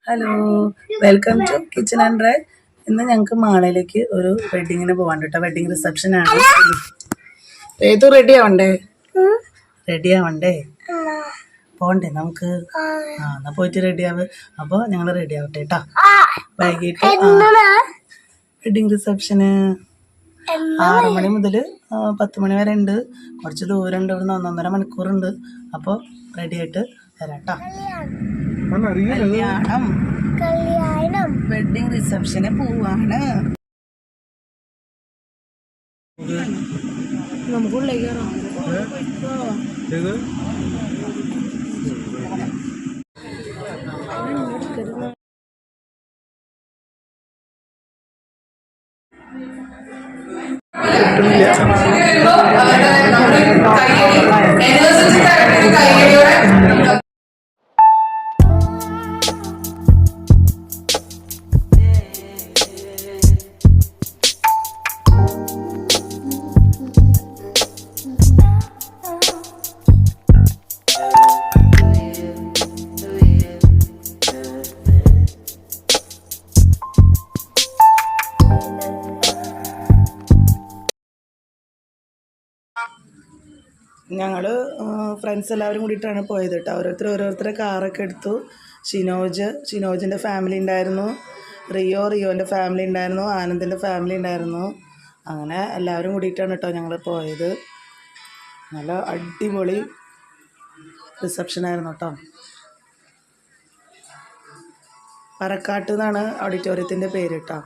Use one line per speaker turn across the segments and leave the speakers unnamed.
Hello, welcome to kitchen and drive. ഇന്ന് ഞങ്ങൾക്ക് മാളയിലേക്ക് ഒരു വെഡിങ്ങിന് പോകാൻ കേട്ടോ. വെഡിങ് റിസപ്ഷൻ ആണ്. ഏതു റെഡി ആവണ്ടേ പോണ്ടേ നമുക്ക്? എന്നാ പോയിട്ട് റെഡി ആവ്. അപ്പോൾ ഞങ്ങൾ റെഡി ആവട്ടെ കേട്ടോ. വൈകിട്ട് വെഡിങ് റിസപ്ഷന് 6 മണി മുതൽ 10 മണി വരെ ഉണ്ട്. കുറച്ച് ദൂരം ഉണ്ട്, ഇവിടുന്ന് 1.5 മണിക്കൂറുണ്ട്. അപ്പോൾ റെഡി ആയിട്ട് വരാം കേട്ടോ. കല്യാണം വെഡിങ് റിസപ്ഷന് പോവാണ്. നമുക്കുള്ളിലേക്ക് ഞങ്ങൾ ഫ്രണ്ട്സ് എല്ലാവരും കൂടിയിട്ടാണ് പോയത് കേട്ടോ. ഓരോരുത്തരെ കാറൊക്കെ എടുത്തു. ഷിനോജിൻ്റെ ഫാമിലി ഉണ്ടായിരുന്നു, റിയോൻ്റെ ഫാമിലി ഉണ്ടായിരുന്നു, ആനന്ദിൻ്റെ ഫാമിലി ഉണ്ടായിരുന്നു. അങ്ങനെ എല്ലാവരും കൂടിയിട്ടാണ് കേട്ടോ ഞങ്ങൾ പോയത്. നല്ല അടിപൊളി റിസപ്ഷനായിരുന്നു കേട്ടോ. പറക്കാട്ട് എന്നാണ് ഓഡിറ്റോറിയത്തിൻ്റെ പേര് കേട്ടോ.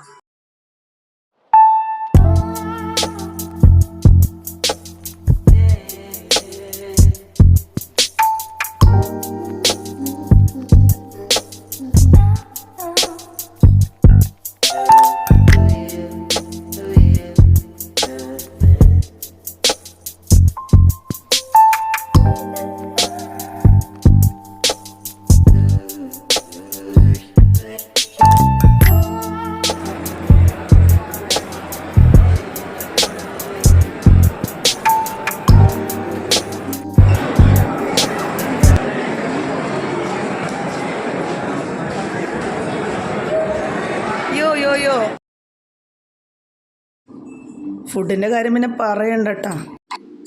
ഫുഡിൻ്റെ കാര്യം പിന്നെ പറയണ്ട കേട്ടോ.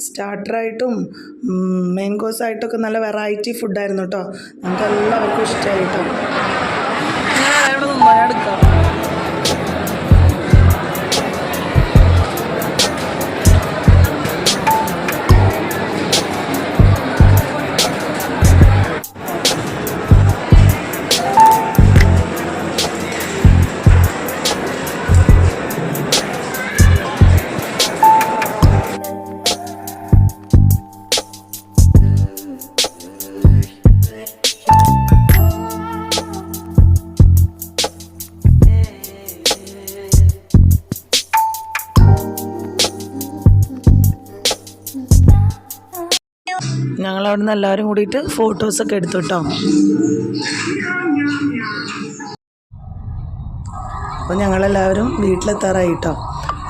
സ്റ്റാർട്ടറായിട്ടും മെയിൻ കോഴ്സായിട്ടൊക്കെ നല്ല വെറൈറ്റി ഫുഡായിരുന്നു കേട്ടോ. നമുക്ക് എല്ലാവർക്കും ഇഷ്ടമായി കേട്ടോ. ഞാൻ എടുക്കാം. ഞങ്ങളവിടെ നിന്ന് എല്ലാവരും കൂടിയിട്ട് ഫോട്ടോസൊക്കെ എടുത്തു കേട്ടോ. അപ്പോൾ ഞങ്ങളെല്ലാവരും വീട്ടിലെത്താറായി കേട്ടോ.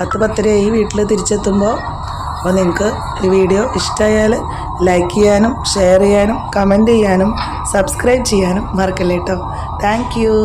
10-10:30 വീട്ടിൽ തിരിച്ചെത്തുമ്പോൾ. അപ്പോൾ നിങ്ങൾക്ക് ഈ വീഡിയോ ഇഷ്ടമായാൽ ലൈക്ക് ചെയ്യാനും ഷെയർ ചെയ്യാനും കമൻറ്റ് ചെയ്യാനും സബ്സ്ക്രൈബ് ചെയ്യാനും മറക്കല്ലേ കേട്ടോ. Thank you.